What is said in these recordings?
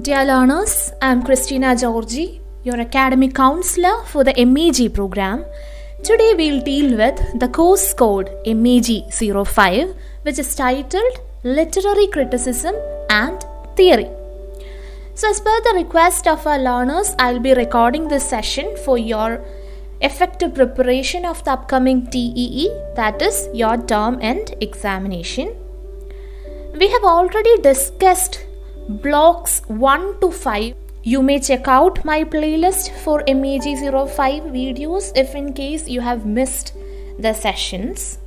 Dear learners, I am Christina Georgy, your academic counselor for the MEG program. Today we will deal with the course code MEG-05, which is titled Literary Criticism and Theory. So as per the request of our learners, I will be recording this session for your effective preparation of the upcoming TEE, that is your term end examination. We have already discussed blocks 1 to 5. You may check out my playlist for MEG-05 videos if in case you have missed the sessions.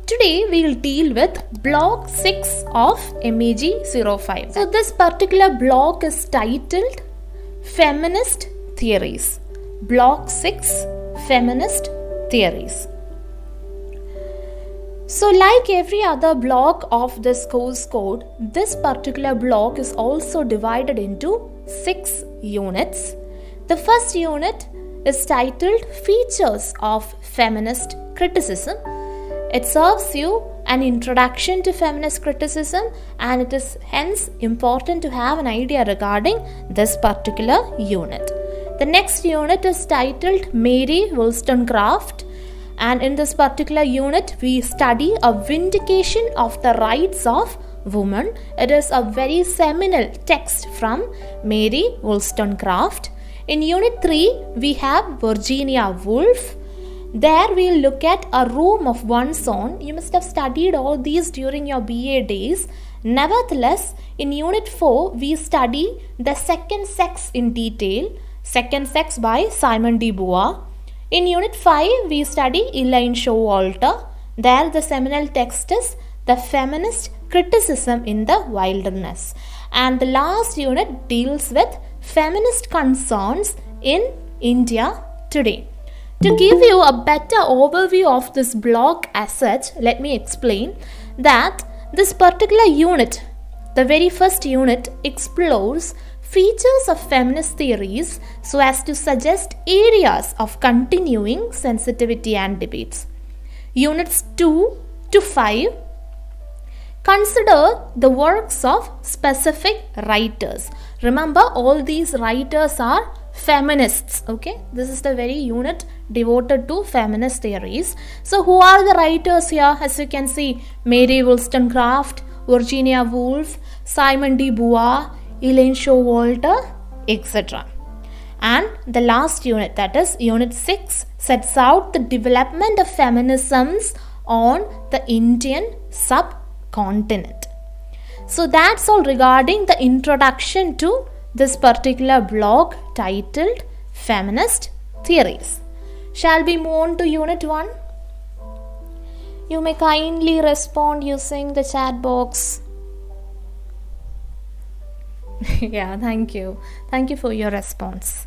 Today we will deal with block 6 of MEG-05. So this particular block is titled Feminist Theories. Block 6, Feminist Theories. So like every other block of this course code, this particular block is also divided into 6 units. The first unit is titled Features of Feminist Criticism. It serves you an introduction to feminist criticism, and it is hence important to have an idea regarding this particular unit. The next unit is titled Mary Wollstonecraft. And in this particular unit, we study a vindication of the rights of women. It is a very seminal text from Mary Wollstonecraft. In unit 3, we have Virginia Woolf. There we will look at A Room of One's Own. You must have studied all these during your BA days. Nevertheless, in unit 4, we study The Second Sex in detail. Second Sex by Simone de Beauvoir. In Unit 5, we study Elaine Showalter. There the seminal text is The Feminist Criticism in the Wilderness. And the last unit deals with feminist concerns in India today. To give you a better overview of this block as such, let me explain that this particular unit, the very first unit, explores features of feminist theories so as to suggest areas of continuing sensitivity and debates. Units 2 to 5 consider the works of specific writers. Remember, all these writers are feminists. Okay, this is the very unit devoted to feminist theories. So who are the writers here? As you can see, Mary Wollstonecraft, Virginia Woolf, Simone de Beauvoir, Elaine Showalter, etc. And the last unit, that is unit 6, sets out the development of feminisms on the Indian subcontinent. So that's all regarding the introduction to this particular block titled Feminist Theories. Shall we move on to unit 1? You may kindly respond using the chat box. Yeah, thank you. Thank you for your response.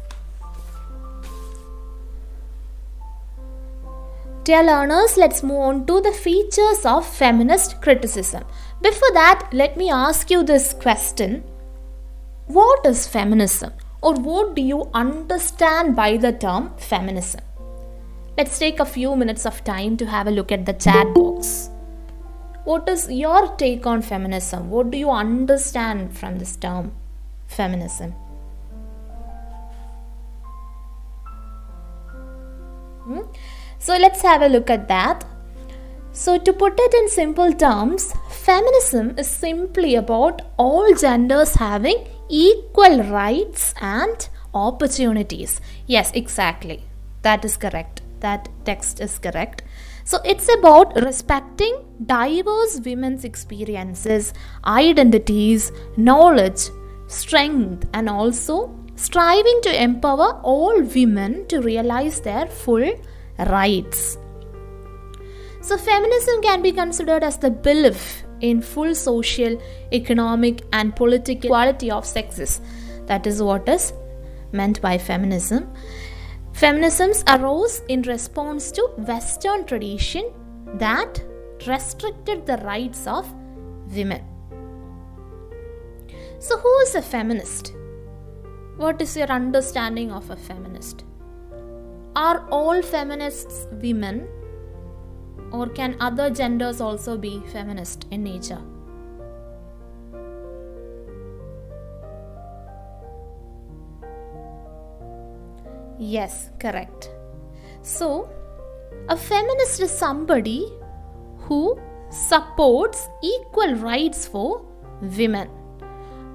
Dear learners, let's move on to the features of feminist criticism. Before that, let me ask you this question. What is feminism? Or what do you understand by the term feminism? Let's take a few minutes of time to have a look at the chat box. What is your take on feminism? What do you understand from this term, feminism? So let's have a look at that. So to put it in simple terms, feminism is simply about all genders having equal rights and opportunities. Yes, exactly. That is correct. That text is correct. So it's about respecting diverse women's experiences, identities, knowledge, strength, and also striving to empower all women to realize their full rights. So feminism can be considered as the belief in full social, economic, and political equality of sexes. That is what is meant by feminism. Feminisms arose in response to Western tradition that restricted the rights of women. So who is a feminist? What is your understanding of a feminist? Are all feminists women, or can other genders also be feminist in nature? Yes, correct. So, a feminist is somebody who supports equal rights for women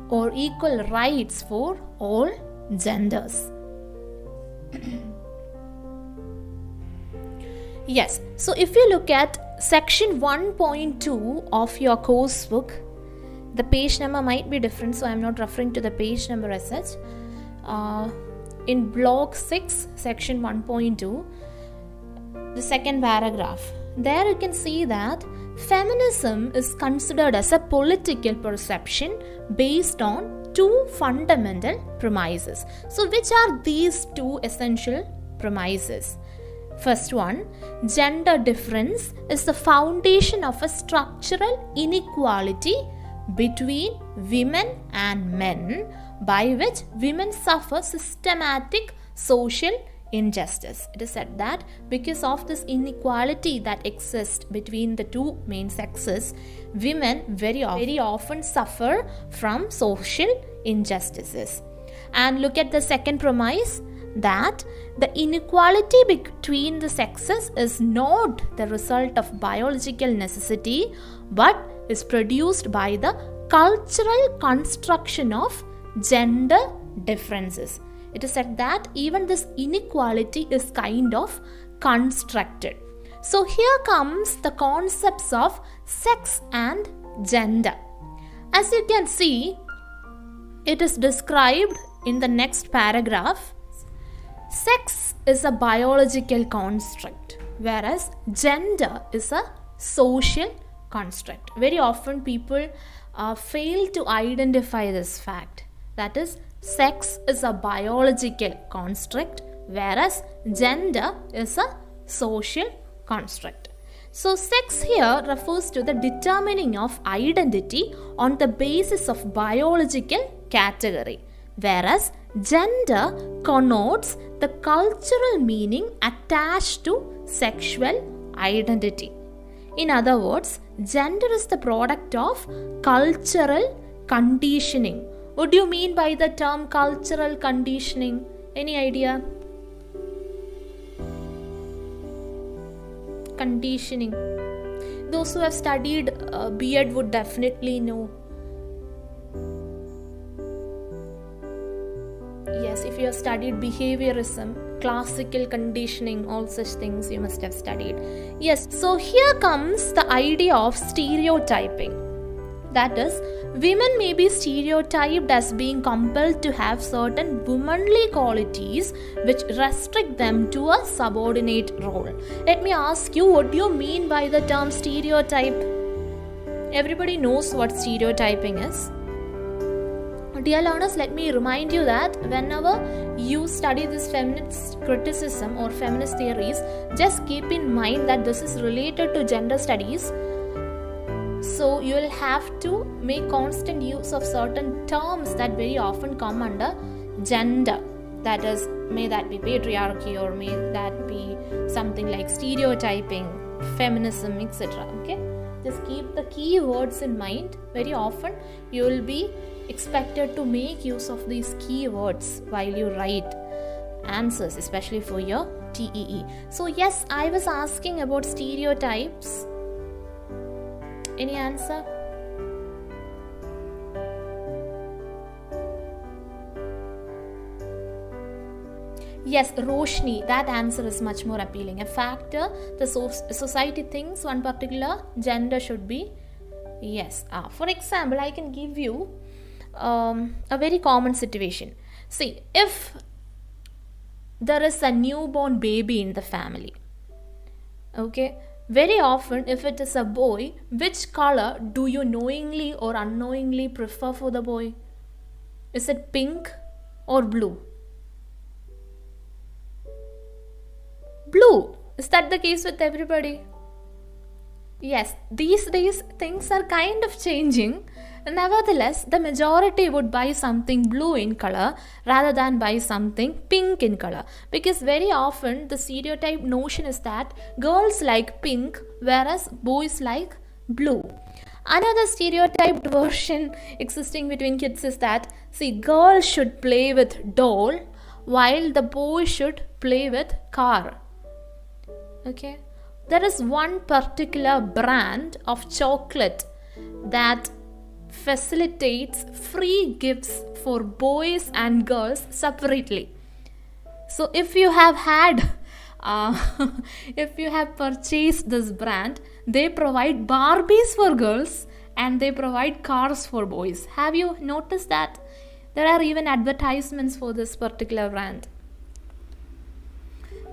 or equal rights for all genders. Yes, so if you look at section 1.2 of your course book, the page number might be different, so I am not referring to the page number as such. In block 6, section 1.2, the second paragraph, there you can see that feminism is considered as a political perception based on two fundamental premises. So which are these two essential premises? First one, gender difference is the foundation of a structural inequality between women and men, by which women suffer systematic social injustice. It is said that because of this inequality that exists between the two main sexes, women very often suffer from social injustices. And look at the second premise, that the inequality between the sexes is not the result of biological necessity but is produced by the cultural construction of gender differences. It is said that even this inequality is kind of constructed. So here comes the concepts of sex and gender. As you can see, it is described in the next paragraph. Sex is a biological construct, whereas gender is a social construct. Very often people fail to identify this fact. That is, sex is a biological construct, whereas gender is a social construct. So sex here refers to the determining of identity on the basis of biological category, whereas gender connotes the cultural meaning attached to sexual identity. In other words, gender is the product of cultural conditioning. What do you mean by the term cultural conditioning? Any idea? Conditioning. Those who have studied B.Ed would definitely know. Yes, if you have studied behaviorism, classical conditioning, all such things you must have studied. Yes, so here comes the idea of stereotyping. That is, women may be stereotyped as being compelled to have certain womanly qualities which restrict them to a subordinate role. Let me ask you, what do you mean by the term stereotype? Everybody knows what stereotyping is. Dear learners, let me remind you that whenever you study this feminist criticism or feminist theories, just keep in mind that this is related to gender studies. So you will have to make constant use of certain terms that very often come under gender. That is, may that be patriarchy or may that be something like stereotyping, feminism, etc. Okay, just keep the key words in mind. Very often you will be expected to make use of these key words while you write answers, especially for your TEE. So yes, I was asking about stereotypes. Any answer? Yes, Roshni, that answer is much more appealing. A factor the society thinks one particular gender should be. Yes. For example, I can give you a very common situation. See, if there is a newborn baby in the family, okay, very often if it is a boy, which color do you knowingly or unknowingly prefer for the boy? Is it pink or blue? Blue. Is that the case with everybody? Yes, these days things are kind of changing. Nevertheless, the majority would buy something blue in color rather than buy something pink in color, because very often the stereotype notion is that girls like pink whereas boys like blue. Another stereotyped version existing between kids is that, see, girls should play with doll while the boy should play with car. Okay, there is one particular brand of chocolate that facilitates free gifts for boys and girls separately. So if you have had if you have purchased this brand, they provide Barbies for girls and they provide cars for boys. Have you noticed that? There are even advertisements for this particular brand.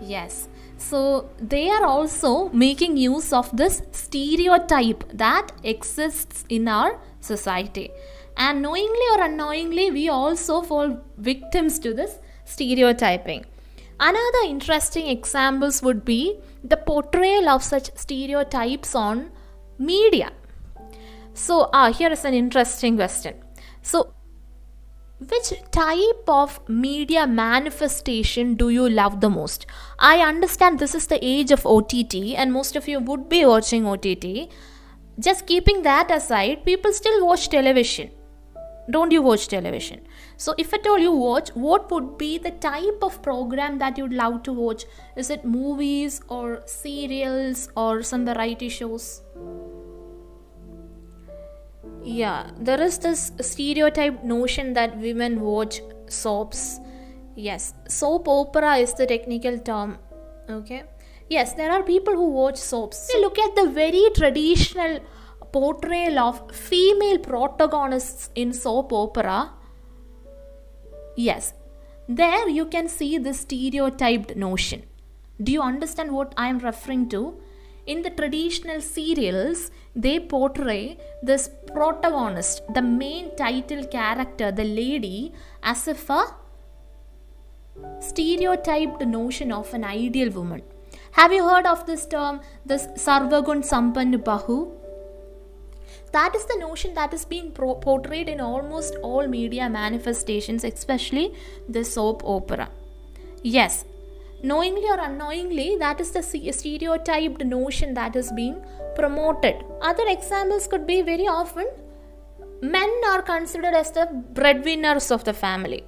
Yes, so they are also making use of this stereotype that exists in our society, and knowingly or unknowingly we also fall victims to this stereotyping. Another interesting examples would be the portrayal of such stereotypes on media. So here is an interesting question. So which type of media manifestation do you love the most? I understand this is the age of OTT and most of you would be watching OTT. Just keeping that aside, people still watch television. Don't you watch television? So if at all you watch, what would be the type of program that you'd love to watch? Is it movies or serials or some variety shows? Yeah, there is this stereotype notion that women watch soaps. Yes, soap opera is the technical term. Okay. Yes, there are people who watch soaps. So look at the very traditional portrayal of female protagonists in soap opera. Yes, there you can see the stereotyped notion. Do you understand what I am referring to? In the traditional serials, they portray this protagonist, the main title character, the lady, as if a stereotyped notion of an ideal woman. Have you heard of this term, this Sarvagun Sampann Bahu? That is the notion that is being portrayed in almost all media manifestations, especially the soap opera. Yes, knowingly or unknowingly, that is the stereotyped notion that is being promoted. Other examples could be very often men are considered as the breadwinners of the family.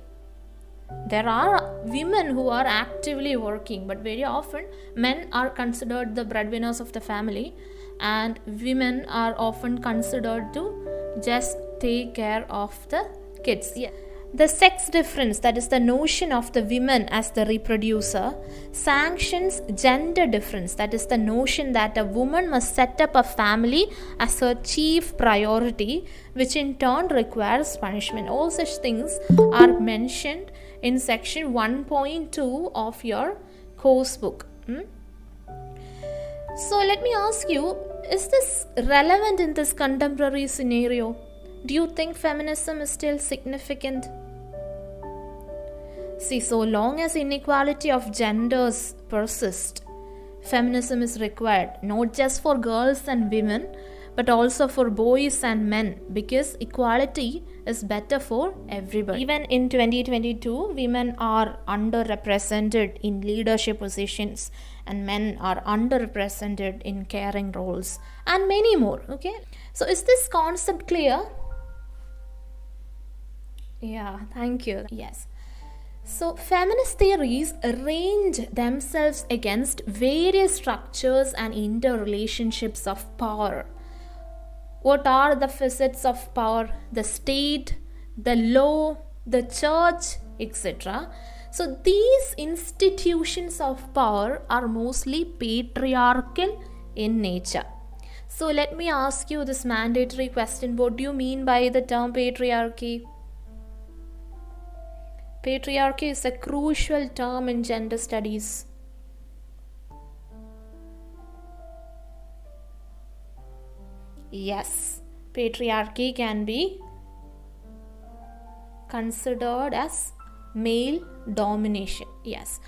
There are women who are actively working, but very often men are considered the breadwinners of the family and women are often considered to just take care of the kids. Yeah. The sex difference, that is the notion of the women as the reproducer, sanctions gender difference, that is the notion that a woman must set up a family as her chief priority, which in turn requires punishment. All such things are mentioned in section 1.2 of your course book. So let me ask you, is this relevant in this contemporary scenario? Do you think feminism is still significant? See, so long as inequality of genders persist, feminism is required, not just for girls and women, but also for boys and men, because equality is better for everybody. Even in 2022, women are underrepresented in leadership positions and men are underrepresented in caring roles and many more. Okay, so is this concept clear? Yeah, thank you. Yes. So feminist theories range themselves against various structures and interrelationships of power. What are the facets of power? The state, the law, the church, etc. So these institutions of power are mostly patriarchal in nature. So let me ask you this mandatory question. What do you mean by the term patriarchy? Patriarchy is a crucial term in gender studies. Yes, patriarchy can be considered as male domination. Yes,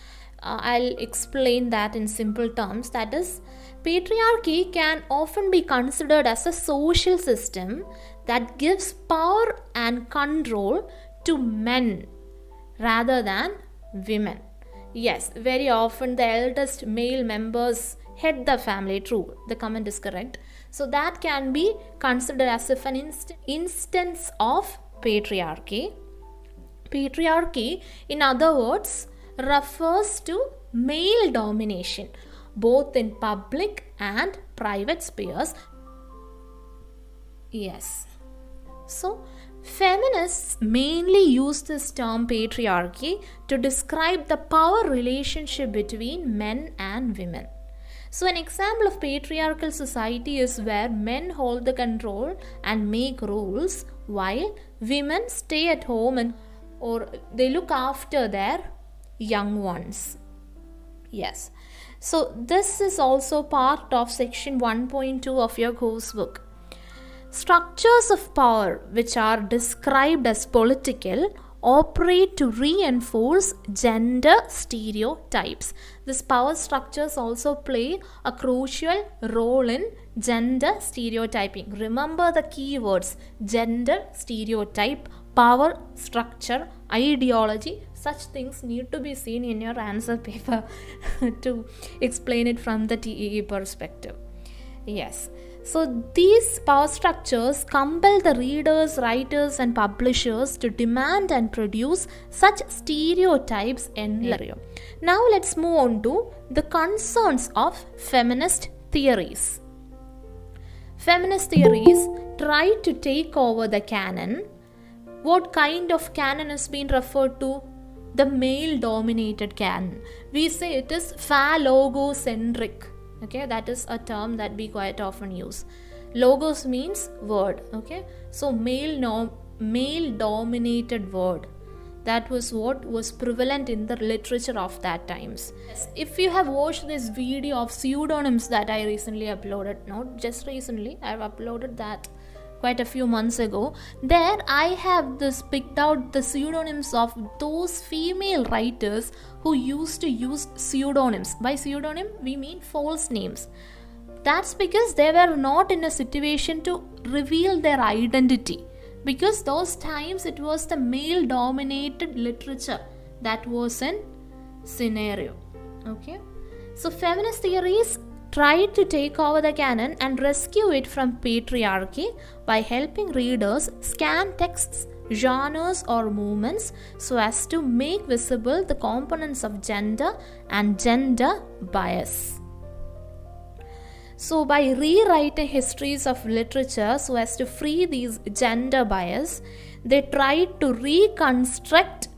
I'll explain that in simple terms. That is, patriarchy can often be considered as a social system that gives power and control to men rather than women. Yes, very often the eldest male members head the family. True, the comment is correct. So that can be considered as if an instance of patriarchy. Patriarchy, in other words, refers to male domination, both in public and private spheres. Yes. So, feminists mainly use this term patriarchy to describe the power relationship between men and women. So, an example of patriarchal society is where men hold the control and make rules while women stay at home or they look after their young ones. Yes. So, this is also part of section 1.2 of your coursebook. Structures of power which are described as political operate to reinforce gender stereotypes. These power structures also play a crucial role in gender stereotyping. Remember the keywords: gender stereotype, power structure, ideology. Such things need to be seen in your answer paper to explain it from the TEE perspective. Yes. So these power structures compel the readers, writers and publishers to demand and produce such stereotypes in literature. Now let's move on to the concerns of feminist theories. Feminist theories try to take over the canon. What kind of canon is being referred to? The male-dominated canon. We say it is phallogocentric. Okay, that is a term that we quite often use. Logos means word. Okay, so male-dominated word. That was what was prevalent in the literature of that times. Yes, if you have watched this video of pseudonyms that I recently uploaded, not just recently, I have uploaded that quite a few months ago. There I have picked out the pseudonyms of those female writers who used to use pseudonyms. By pseudonym we mean false names. That's because they were not in a situation to reveal their identity, because those times it was the male dominated literature that was in scenario. Okay, so feminist theories tried to take over the canon and rescue it from patriarchy by helping readers scan texts, genres or movements so as to make visible the components of gender and gender bias. So by rewriting histories of literature so as to free these gender bias, they tried to reconstruct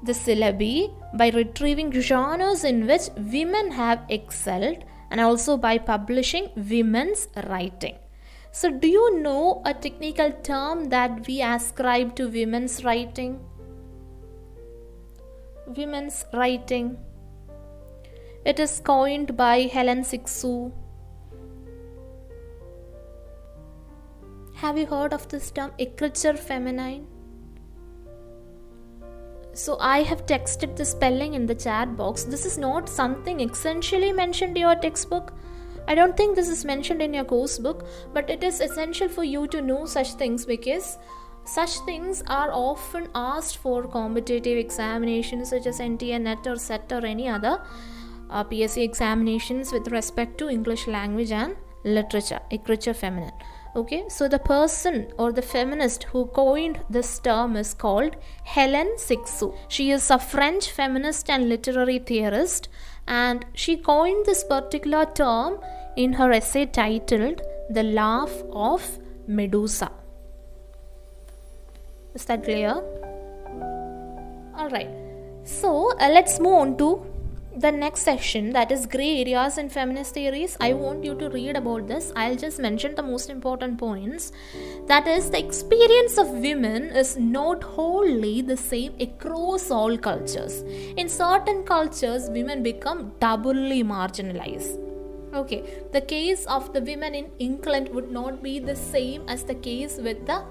the syllabi by retrieving genres in which women have excelled, and also by publishing women's writing. So do you know a technical term that we ascribe to women's writing? Women's writing. It is coined by Helen Sixu. Have you heard of this term, écriture féminine? So I have texted the spelling in the chat box. This is not something essentially mentioned in your textbook. I don't think this is mentioned in your course book, but it is essential for you to know such things, because such things are often asked for competitive examinations such as NTA, NET or SET or any other PSC examinations with respect to English language and literature, écriture féminine. Okay, so the person or the feminist who coined this term is called Helen Sixu. She is a French feminist and literary theorist, and she coined this particular term in her essay titled The Laugh of Medusa. Is that clear? Alright, so let's move on to the next section, that is grey areas in feminist theories. I want you to read about this. I'll just mention the most important points. That is, the experience of women is not wholly the same across all cultures. In certain cultures, women become doubly marginalized. Okay, the case of the women in England would not be the same as the case with the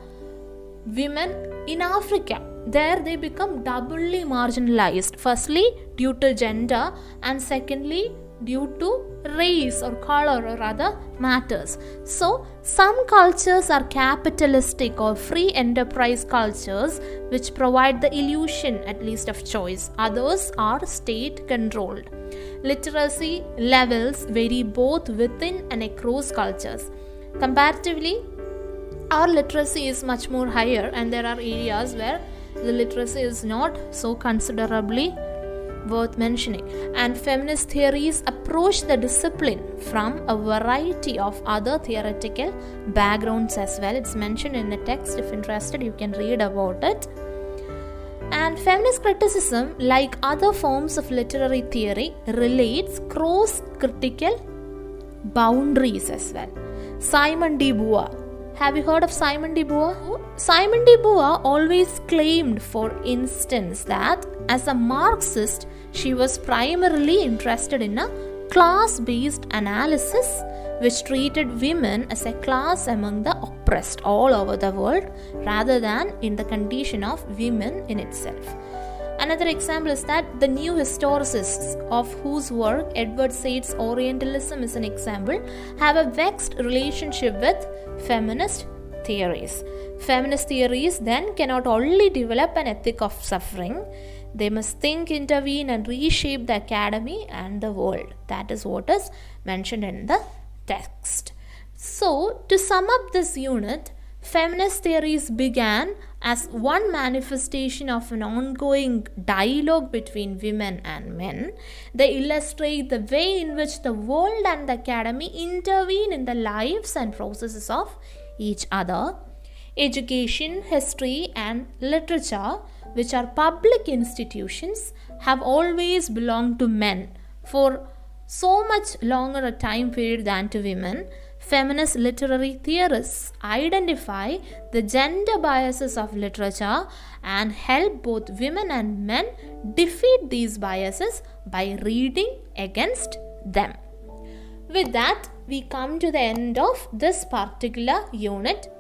women in Africa. There they become doubly marginalized. Firstly, due to gender, and secondly, due to race or color or other matters. So, some cultures are capitalistic or free enterprise cultures which provide the illusion, at least, of choice. Others are state controlled. Literacy levels vary both within and across cultures. Comparatively, our literacy is much more higher, and there are areas where the literacy is not so considerably worth mentioning. And feminist theories approach the discipline from a variety of other theoretical backgrounds as well. It's mentioned in the text. If interested, you can read about it. And feminist criticism, like other forms of literary theory, relates cross-critical boundaries as well. Simone de Beauvoir. Have you heard of Simone de Beauvoir? Simone de Beauvoir always claimed, for instance, that as a Marxist, she was primarily interested in a class-based analysis which treated women as a class among the oppressed all over the world rather than in the condition of women in itself. Another example is that the new historicists, of whose work Edward Said's Orientalism is an example, have a vexed relationship with feminist theories. Feminist theories then cannot only develop an ethic of suffering, they must think, intervene, and reshape the academy and the world. That is what is mentioned in the text. So, to sum up this unit, feminist theories began as one manifestation of an ongoing dialogue between women and men. They illustrate the way in which the world and the academy intervene in the lives and processes of each other. Education, history, and literature, which are public institutions, have always belonged to men for so much longer a time period than to women. Feminist literary theorists identify the gender biases of literature and help both women and men defeat these biases by reading against them. With that, we come to the end of this particular unit.